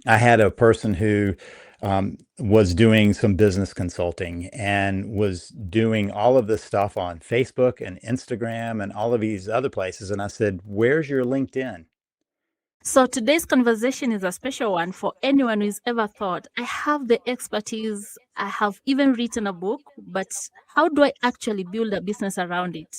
I had a person who was doing some business consulting and was doing all of this stuff on Facebook and Instagram and all of these other places. And I said, "Where's your LinkedIn?" So today's conversation is a special one for anyone who's ever thought, I have the expertise, I have even written a book, but how do I actually build a business around it?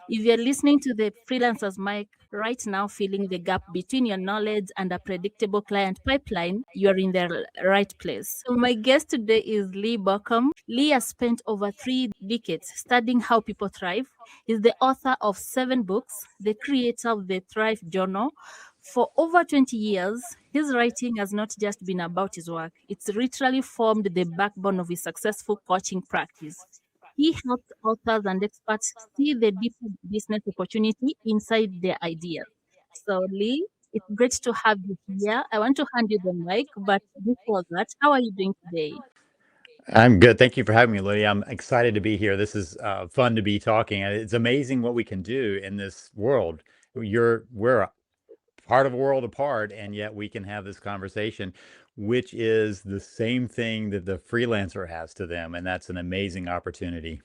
If you're listening to the freelancer's mic right now, feeling the gap between your knowledge and a predictable client pipeline, you're in the right place. So my guest today is Lee Buacom. Lee has spent over 3 decades studying how people thrive. He's the author of 7 books, the creator of the Thrive Journal. For over 20 years, his writing has not just been about his work, it's literally formed the backbone of his successful coaching practice. He helps authors and experts see the deeper business opportunity inside their ideas. So, Lee, it's great to have you here. I want to hand you the mic, but before that, how are you doing today? I'm good. Thank you for having me, Lydia. I'm excited to be here. This is fun to be talking. It's amazing what we can do in this world. We're a part of a world apart, and yet we can have this conversation, which is the same thing that the freelancer has to them, and that's an amazing opportunity.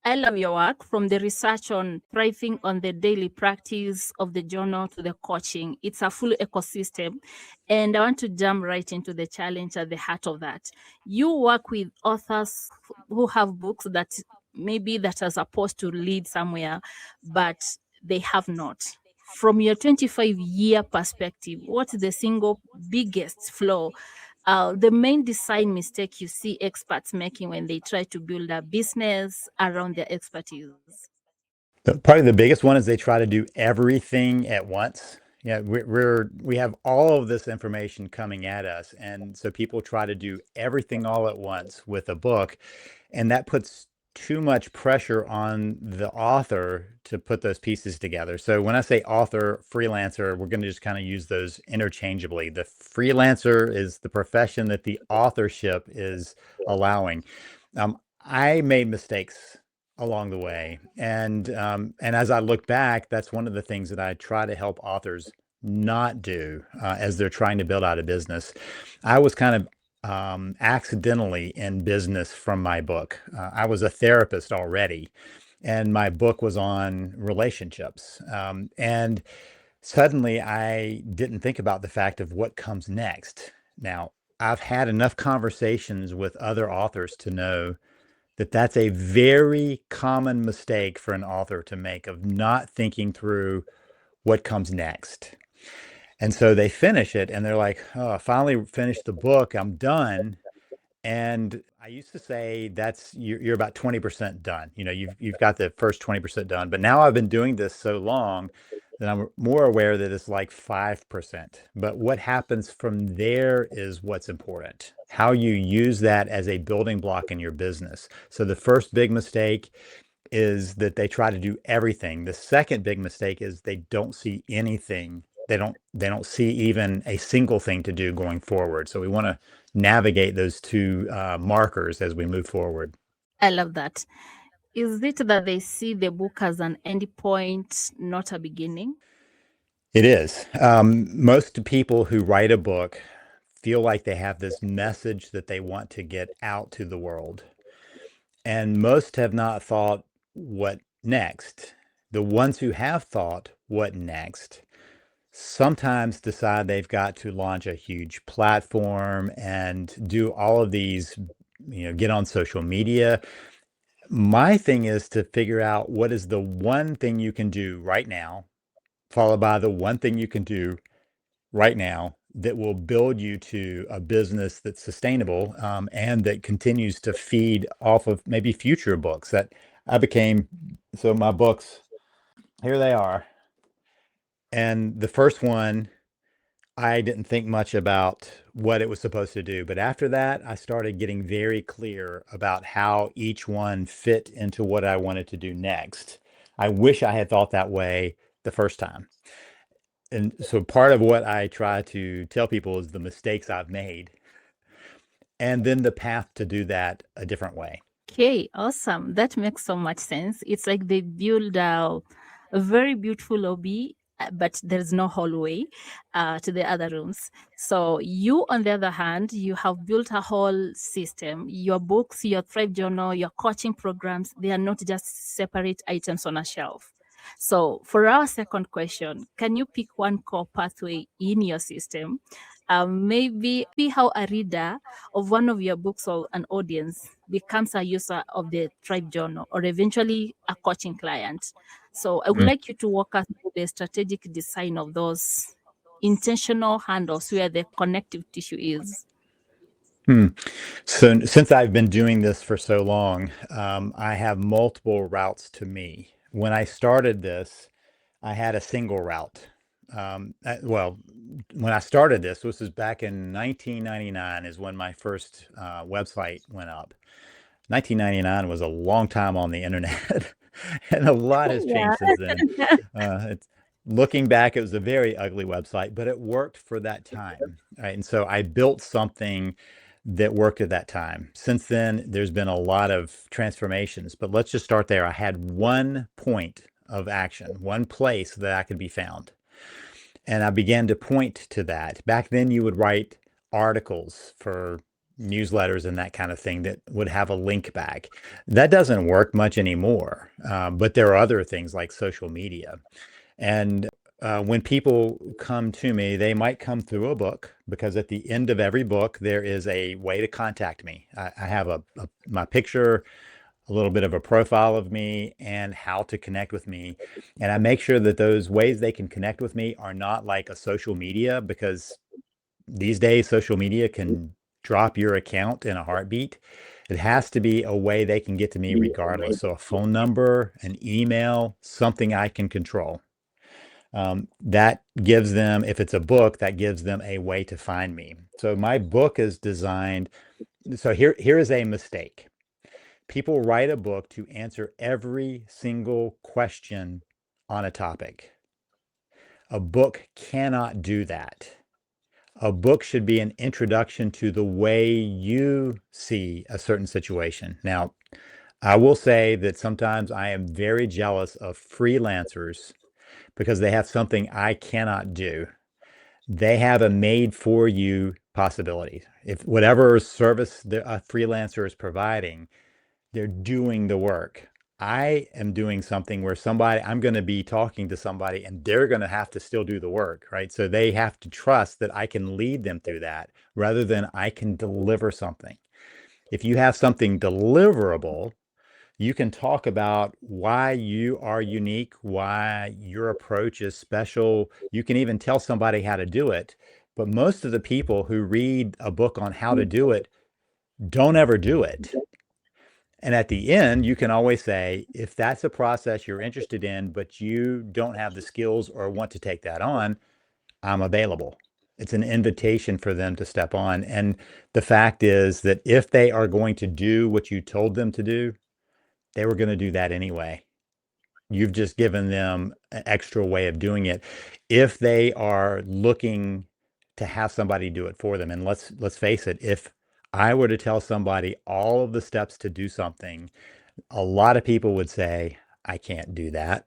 I love your work from the research on thriving on the daily practice of the journal to the coaching. It's a full ecosystem. And I want to jump right into the challenge at the heart of that. You work with authors who have books that maybe that are supposed to lead somewhere, but they have not. From your 25-year perspective, what's the single biggest flaw, the main design mistake you see experts making when they try to build a business around their expertise? Probably the biggest one is they try to do everything at once. Yeah, we have all of this information coming at us, and so people try to do everything all at once with a book, and that puts too much pressure on the author to put those pieces together. So when I say author, freelancer, we're going to just kind of use those interchangeably. The freelancer is the profession that the authorship is allowing. I made mistakes along the way, and as I look back, that's one of the things that I try to help authors not do as they're trying to build out a business. I was kind of accidentally in business from my book. I was a therapist already, and my book was on relationships. And suddenly I didn't think about the fact of what comes next. Now, I've had enough conversations with other authors to know that that's a very common mistake for an author to make, of not thinking through what comes next. And so they finish it and they're like, "Oh, I finally finished the book. I'm done." And I used to say that's you're about 20% done. You know, you've got the first 20% done. But now I've been doing this so long that I'm more aware that it's like 5%. But what happens from there is what's important. How you use that as a building block in your business. So the first big mistake is that they try to do everything. The second big mistake is they don't see anything. They don't see even a single thing to do going forward. So we want to navigate those two markers as we move forward. I love that. Is it that they see the book as an end point, not a beginning? It is. Most people who write a book feel like they have this message that they want to get out to the world. And most have not thought what next. The ones who have thought what next sometimes decide they've got to launch a huge platform and do all of these, get on social media. My thing is to figure out what is the one thing you can do right now, followed by the one thing you can do right now that will build you to a business that's sustainable, and that continues to feed off of maybe future books that I became. So my books, here they are. And the first one, I didn't think much about what it was supposed to do. But after that, I started getting very clear about how each one fit into what I wanted to do next. I wish I had thought that way the first time. And so part of what I try to tell people is the mistakes I've made and then the path to do that a different way. Okay, awesome. That makes so much sense. It's like they build a very beautiful hobby but there's no hallway to the other rooms. So you, on the other hand, you have built a whole system. Your books, your Thrive Journal, your coaching programs, they are not just separate items on a shelf. So for our second question, can you pick one core pathway in your system? Maybe how a reader of one of your books or an audience becomes a user of the Tribe Journal or eventually a coaching client. So I would Mm. like you to walk us through the strategic design of those intentional handles where the connective tissue is. Hmm. So since I've been doing this for so long, I have multiple routes to me. When I started this, I had a single route. Well, when I started this was back in 1999 is when my first website went up. 1999 was a long time on the internet, and a lot has changed since then. Yeah. It's looking back, it was a very ugly website, but it worked for that time, right? And so I built something that worked at that time. Since then, there's been a lot of transformations, but let's just start there. I had one point of action, one place that I could be found. And I began to point to that. Back then, you would write articles for newsletters and that kind of thing that would have a link back. That doesn't work much anymore, but there are other things like social media. And when people come to me, they might come through a book because at the end of every book, there is a way to contact me. I have my picture, a little bit of a profile of me, and how to connect with me. And I make sure that those ways they can connect with me are not like a social media, because these days social media can drop your account in a heartbeat. It has to be a way they can get to me regardless. So a phone number, an email, something I can control. That gives them, if it's a book, that gives them a way to find me. So my book is designed. So here is a mistake. People write a book to answer every single question on a topic. A book cannot do that. A book should be an introduction to the way you see a certain situation. Now, I will say that sometimes I am very jealous of freelancers because they have something I cannot do. They have a made for you possibility. If whatever service a freelancer is providing, they're doing the work. I am doing something where I'm going to be talking to somebody and they're going to have to still do the work, right? So they have to trust that I can lead them through that rather than I can deliver something. If you have something deliverable, you can talk about why you are unique, why your approach is special. You can even tell somebody how to do it. But most of the people who read a book on how to do it don't ever do it. And at the end, you can always say, if that's a process you're interested in, but you don't have the skills or want to take that on, I'm available. It's an invitation for them to step on. And the fact is that if they are going to do what you told them to do, they were going to do that anyway. You've just given them an extra way of doing it. If they are looking to have somebody do it for them, and let's face it, if I were to tell somebody all of the steps to do something, a lot of people would say, I can't do that.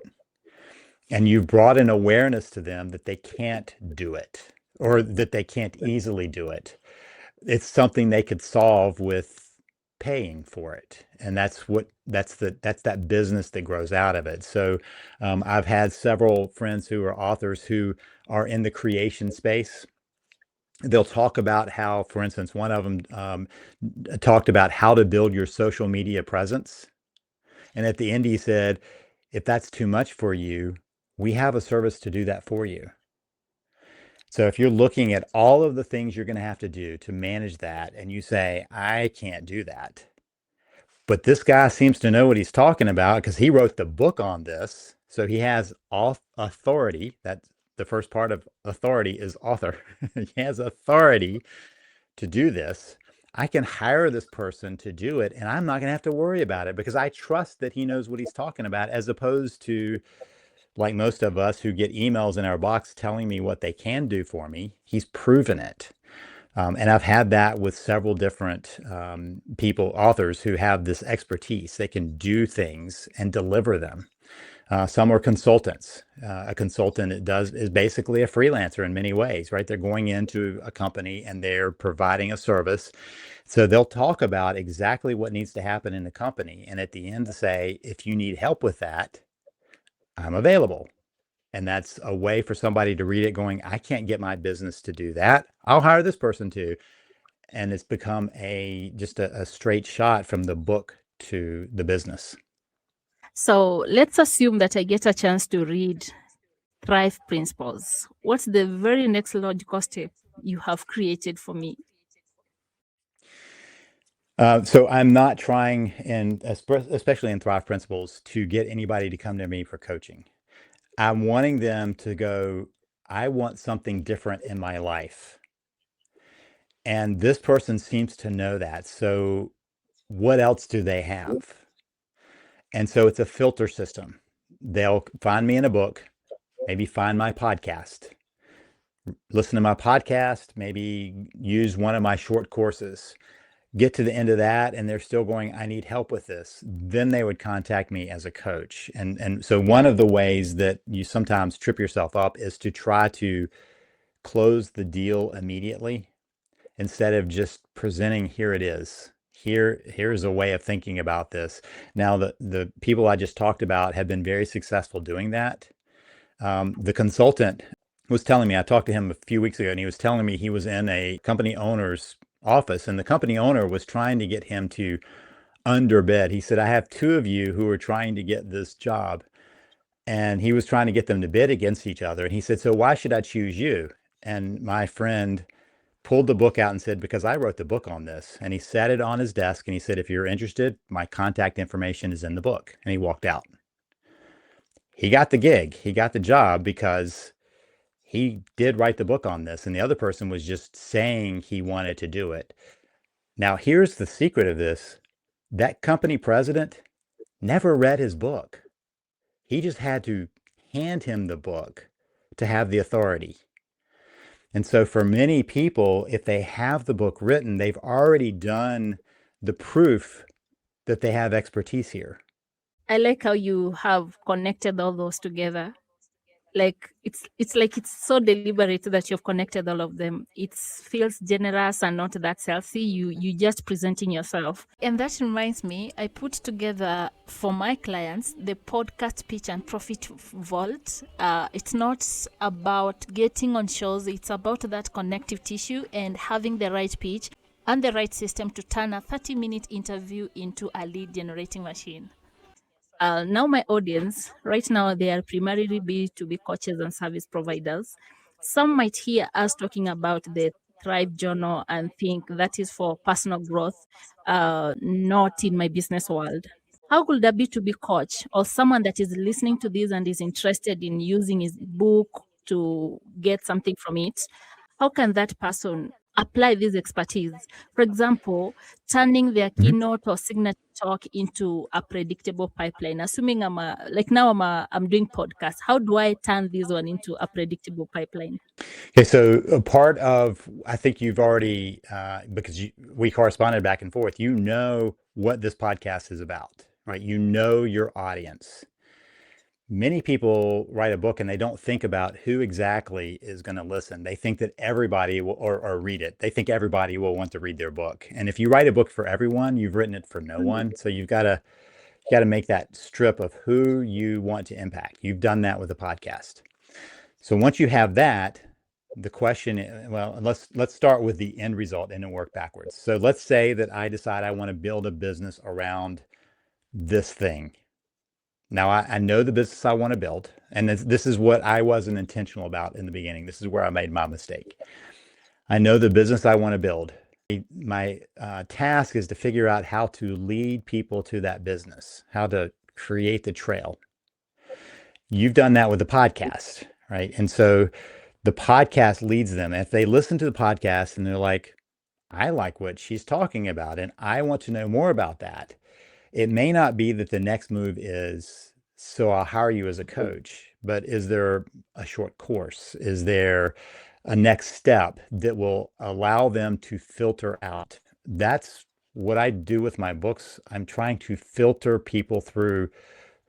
And you've brought an awareness to them that they can't do it or that they can't easily do it. It's something they could solve with paying for it. And that's that business that grows out of it. So I've had several friends who are authors who are in the creation space. They'll talk about how, for instance, one of them talked about how to build your social media presence. And at the end, he said, if that's too much for you, we have a service to do that for you. So if you're looking at all of the things you're going to have to do to manage that, and you say, I can't do that, but this guy seems to know what he's talking about because he wrote the book on this. So he has authority. That's the first part of authority is author. He has authority to do this. I can hire this person to do it, and I'm not going to have to worry about it because I trust that he knows what he's talking about, as opposed to like most of us who get emails in our box telling me what they can do for me. He's proven it. And I've had that with several different people, authors who have this expertise. They can do things and deliver them. Some are consultants. A consultant is basically a freelancer in many ways, right? They're going into a company and they're providing a service. So they'll talk about exactly what needs to happen in the company. And at the end to say, if you need help with that, I'm available. And that's a way for somebody to read it going, I can't get my business to do that. I'll hire this person to. And it's become just a straight shot from the book to the business. So let's assume that I get a chance to read Thrive Principles. What's the very next logical step you have created for me? So I'm not trying, especially in Thrive Principles, to get anybody to come to me for coaching. I'm wanting them to go, I want something different in my life. And this person seems to know that. So what else do they have? And so it's a filter system. They'll find me in a book, maybe find my podcast, listen to my podcast, maybe use one of my short courses, get to the end of that, and they're still going, I need help with this. Then they would contact me as a coach. And so one of the ways that you sometimes trip yourself up is to try to close the deal immediately instead of just presenting, here it is. Here's a way of thinking about this. Now, the people I just talked about have been very successful doing that. The consultant was telling me, I talked to him a few weeks ago, and he was telling me he was in a company owner's office, and the company owner was trying to get him to underbid. He said, I have two of you who are trying to get this job. And he was trying to get them to bid against each other. And he said, so why should I choose you? And my friend pulled the book out and said, because I wrote the book on this. And he sat it on his desk and he said, if you're interested, my contact information is in the book. And he walked out. He got the gig. He got the job because he did write the book on this. And the other person was just saying he wanted to do it. Now, here's the secret of this. That company president never read his book. He just had to hand him the book to have the authority. And so for many people, if they have the book written, they've already done the proof that they have expertise here. I like how you have connected all those together. Like it's so deliberate that you've connected all of them. It feels generous and not that salesy. You just presenting yourself. And that reminds me, I put together for my clients the podcast pitch and profit vault. It's not about getting on shows, it's about that connective tissue and having the right pitch and the right system to turn a 30-minute interview into a lead generating machine. Now my audience, right now, they are primarily B2B coaches and service providers. Some might hear us talking about the Thrive Journal and think that is for personal growth, not in my business world. How could a B2B coach or someone that is listening to this and is interested in using his book to get something from it, how can that person apply this expertise? For example, turning their keynote or signature talk into a predictable pipeline. Assuming I'm doing podcasts. How do I turn this one into a predictable pipeline? Okay, so a part of, I think you've already, because we corresponded back and forth, you know what this podcast is about, right? You know your audience. Many people write a book and they don't think about who exactly is going to listen. They think that everybody will, or read it. They think everybody will want to read their book. And if you write a book for everyone, you've written it for no one. So you got to make that strip of who you want to impact. You've done that with a podcast. So once you have that, the question, well, let's start with the end result and then work backwards. So let's say that I decide I want to build a business around this thing. Now, I know the business I want to build, and this is what I wasn't intentional about in the beginning. This is where I made my mistake. I know the business I want to build. My task is to figure out how to lead people to that business, how to create the trail. You've done that with the podcast, right? And so the podcast leads them. If they listen to the podcast and they're like, I like what she's talking about, and I want to know more about that. It may not be that the next move is, so I'll hire you as a coach, but is there a short course? Is there a next step that will allow them to filter out? That's what I do with my books. I'm trying to filter people through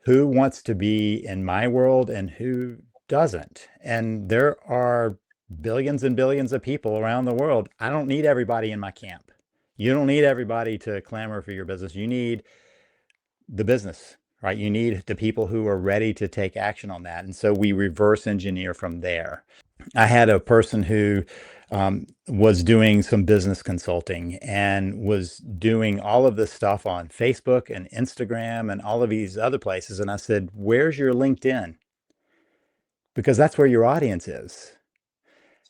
who wants to be in my world and who doesn't. And there are billions and billions of people around the world. I don't need everybody in my camp. You don't need everybody to clamor for your business. You need the business, right? You need the people who are ready to take action on that. And so we reverse engineer from there. I had a person who was doing some business consulting and was doing all of this stuff on Facebook and Instagram and all of these other places. And I said, where's your LinkedIn? Because that's where your audience is.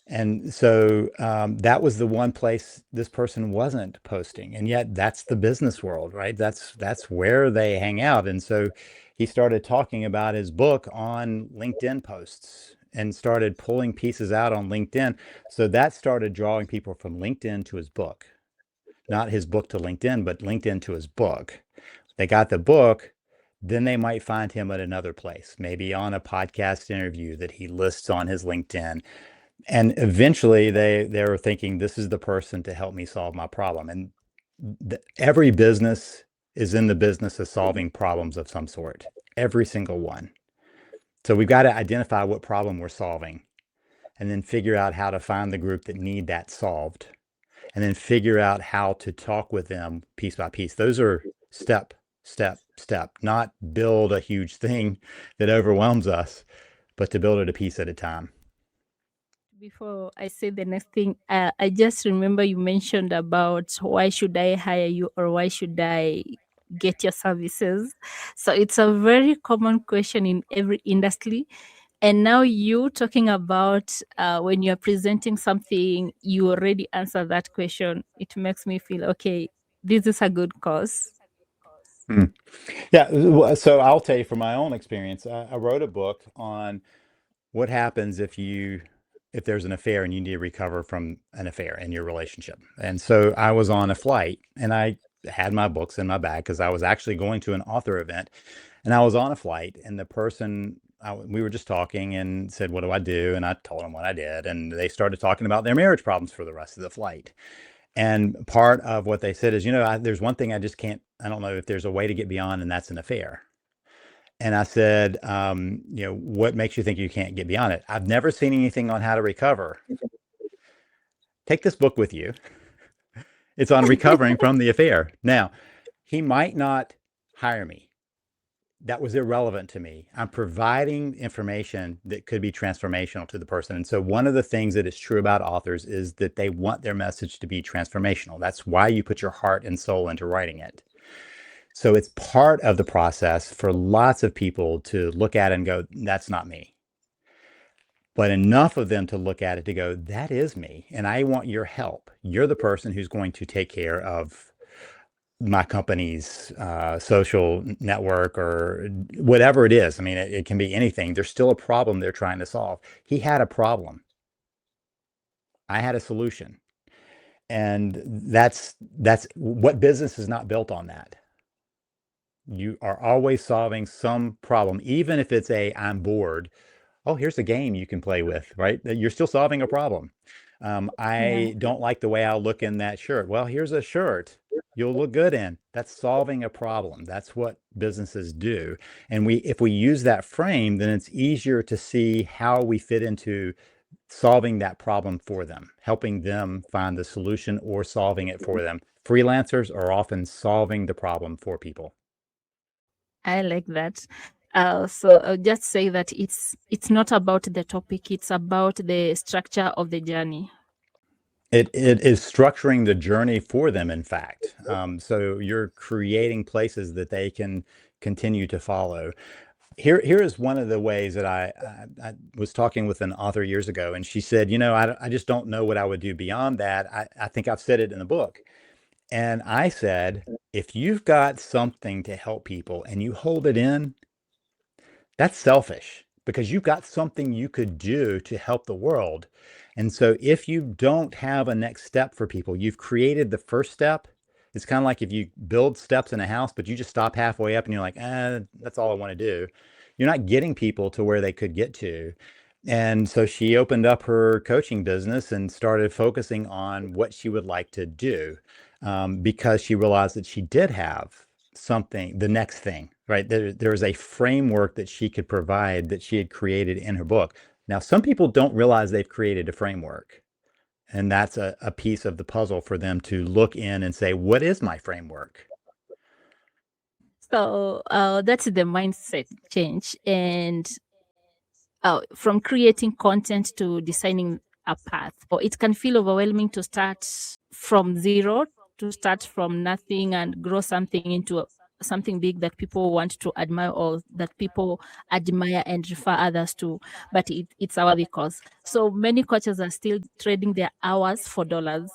And so that was the one place this person wasn't posting, and yet that's the business world, right? That's where they hang out. And so he started talking about his book on LinkedIn posts and started pulling pieces out on LinkedIn. So that started drawing people from LinkedIn to his book, not his book to LinkedIn, but LinkedIn to his book. They got the book. Then they might find him at another place, maybe on a podcast interview that he lists on his LinkedIn, and eventually they were thinking, this is the person to help me solve my problem. And every business is in the business of solving problems of some sort, every single one. So we've got to identify what problem we're solving and then figure out how to find the group that need that solved and then figure out how to talk with them piece by piece. Those are step, step, step, not build a huge thing that overwhelms us, but to build it a piece at a time. Before I say the next thing, I just remember you mentioned about why should I hire you or why should I get your services. So it's a very common question in every industry. And now you talking about when you're presenting something, you already answer that question. It makes me feel, okay, this is a good cause. Hmm. Yeah, so I'll tell you from my own experience. I wrote a book on what happens if there's an affair and you need to recover from an affair in your relationship. And so I was on a flight and I had my books in my bag because I was actually going to an author event, and I was on a flight, and the person we were just talking and said, "What do I do?" And I told them what I did, and they started talking about their marriage problems for the rest of the flight. And part of what they said is, there's one thing I just can't, I don't know if there's a way to get beyond, and that's an affair. And I said, what makes you think you can't get beyond it? I've never seen anything on how to recover. Take this book with you. It's on recovering from the affair. Now, he might not hire me. That was irrelevant to me. I'm providing information that could be transformational to the person. And so one of the things that is true about authors is that they want their message to be transformational. That's why you put your heart and soul into writing it. So it's part of the process for lots of people to look at it and go, that's not me. But enough of them to look at it to go, that is me. And I want your help. You're the person who's going to take care of my company's social network or whatever it is. I mean, it can be anything. There's still a problem they're trying to solve. He had a problem. I had a solution. And that's what business is not built on that. You are always solving some problem, even if it's I'm bored. Oh, here's a game you can play with, right? You're still solving a problem. Yeah. I don't like the way I look in that shirt. Well, here's a shirt you'll look good in. That's solving a problem. That's what businesses do. And if we use that frame, then it's easier to see how we fit into solving that problem for them, helping them find the solution or solving it for them. Freelancers are often solving the problem for people. I like that. So I'll just say that it's not about the topic; it's about the structure of the journey. It is structuring the journey for them, in fact. So you're creating places that they can continue to follow. Here is one of the ways that I was talking with an author years ago, and she said, I just don't know what I would do beyond that. I think I've said it in the book. And I said, if you've got something to help people and you hold it in, that's selfish because you've got something you could do to help the world. And so if you don't have a next step for people, you've created the first step. It's kind of like if you build steps in a house, but you just stop halfway up and you're like, that's all I want to do. You're not getting people to where they could get to. And so she opened up her coaching business and started focusing on what she would like to do, because she realized that she did have something, the next thing, right? There's a framework that she could provide that she had created in her book. Now, some people don't realize they've created a framework. And that's a piece of the puzzle for them to look in and say, what is my framework? So that's the mindset change. And from creating content to designing a path. Or it can feel overwhelming to start from zero, to start from nothing and grow something into something big that people want to admire or that people admire and refer others to. But it's our cause. So many coaches are still trading their hours for dollars.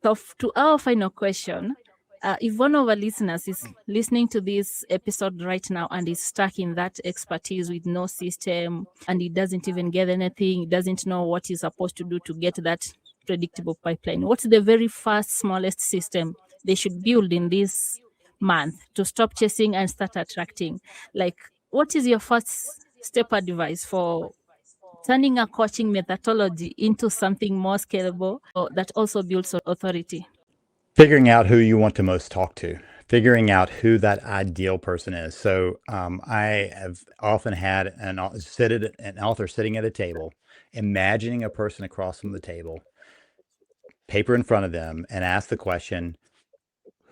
So to our final question, if one of our listeners is listening to this episode right now and is stuck in that expertise with no system and he doesn't even get anything, he doesn't know what he's supposed to do to get that predictable pipeline, what's the very first, smallest system they should build in this month to stop chasing and start attracting? Like, what is your first step advice for turning a coaching methodology into something more scalable or that also builds authority? Figuring out who you want to most talk to, figuring out who that ideal person is. So I have often had an author sitting at a table, imagining a person across from the table, paper in front of them, and ask the question,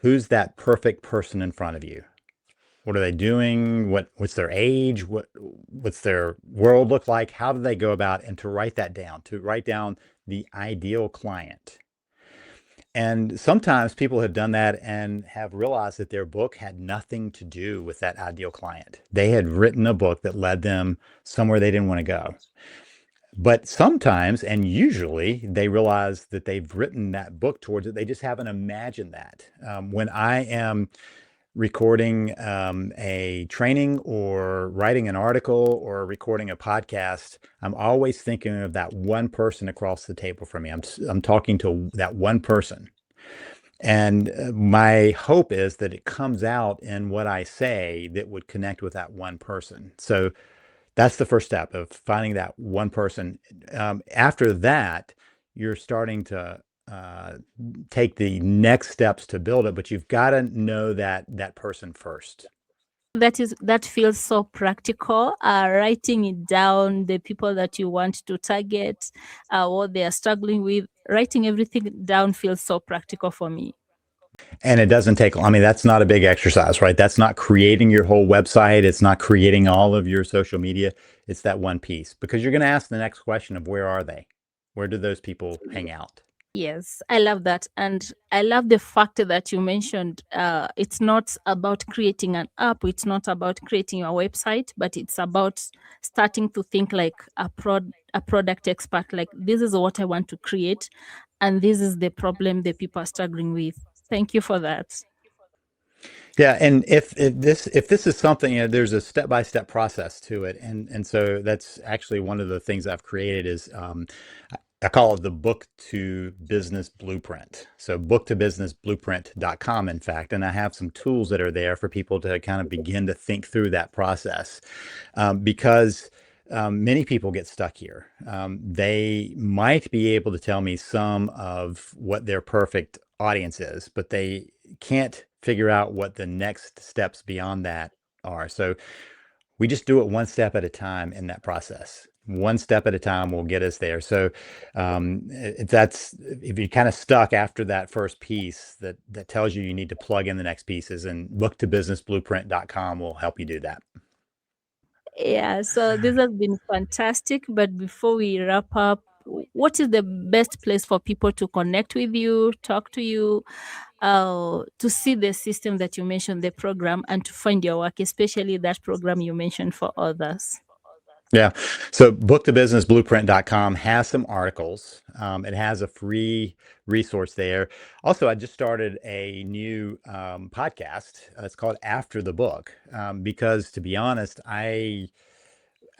who's that perfect person in front of you? What are they doing? What's their age? What's their world look like? How do they go about? And to write that down, to write down the ideal client. And sometimes people have done that and have realized that their book had nothing to do with that ideal client. They had written a book that led them somewhere they didn't want to go. But sometimes, and usually, they realize that they've written that book towards it. They just haven't imagined that. When I am recording a training or writing an article or recording a podcast, I'm always thinking of that one person across the table from me. I'm talking to that one person. And my hope is that it comes out in what I say that would connect with that one person. So that's the first step of finding that one person. After that, you're starting to take the next steps to build it, but you've got to know that person first. That feels so practical. Writing it down, the people that you want to target, what they are struggling with, writing everything down feels so practical for me. And it doesn't take, I mean, that's not a big exercise, right? That's not creating your whole website. It's not creating all of your social media. It's that one piece, because you're going to ask the next question of where are they? Where do those people hang out? Yes, I love that. And I love the fact that you mentioned it's not about creating an app, it's not about creating a website, but it's about starting to think like a product expert. Like, this is what I want to create, and this is the problem the people are struggling with. Thank you for that. Yeah, and if this is something, there's a step-by-step process to it, and so that's actually one of the things I've created is I call it the book to business blueprint. So booktobusinessblueprint.com, in fact, and I have some tools that are there for people to kind of begin to think through that process, because many people get stuck here. They might be able to tell me some of what their perfect audience is, but they can't figure out what the next steps beyond that are. So we just do it one step at a time in that process. One step at a time will get us there. So if you're kind of stuck after that first piece, that tells you need to plug in the next pieces, and booktobusinessblueprint.com will help you do that. Yeah, so this has been fantastic. But before we wrap up, what is the best place for people to connect with you, talk to you, to see the system that you mentioned, the program, and to find your work, especially that program you mentioned for others? Yeah. So booktobusinessblueprint.com has some articles. It has a free resource there. Also, I just started a new podcast. It's called After the Book, because to be honest,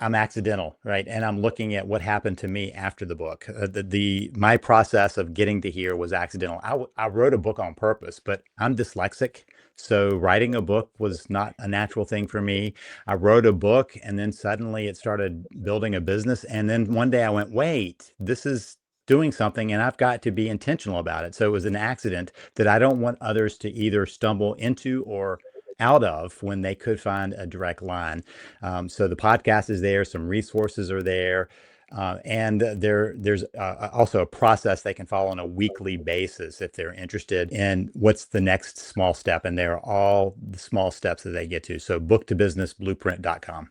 I'm accidental, right? And I'm looking at what happened to me after the book. My process of getting to here was accidental. I wrote a book on purpose, but I'm dyslexic, so writing a book was not a natural thing for me. I wrote a book, and then suddenly it started building a business. And then one day I went, wait, this is doing something, and I've got to be intentional about it. So it was an accident that I don't want others to either stumble into or out of when they could find a direct line. So the podcast is there, some resources are there. And there's also a process they can follow on a weekly basis if they're interested in what's the next small step. And there are all the small steps that they get to. So booktobusinessblueprint.com.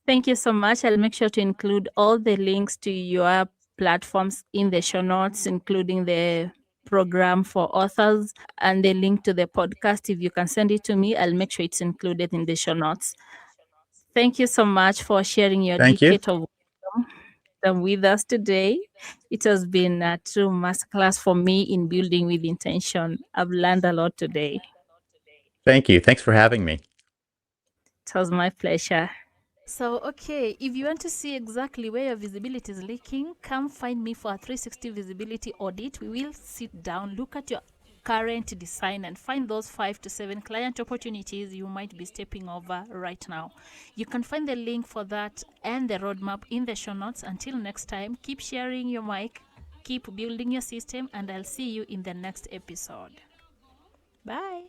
Thank you so much. I'll make sure to include all the links to your platforms in the show notes, including the program for authors and the link to the podcast. If you can send it to me, I'll make sure it's included in the show notes. Thank you so much for sharing your Thank you. decade of wisdom with us today. It has been a true masterclass for me in building with intention. I've learned a lot today. Thank you. Thanks for having me. It was my pleasure. So, okay, if you want to see exactly where your visibility is leaking, come find me for a 360 visibility audit. We will sit down, look at your current design, and find those 5 to 7 client opportunities you might be stepping over right now. You can find the link for that and the roadmap in the show notes. Until next time, keep sharing your mic, keep building your system, and I'll see you in the next episode. Bye.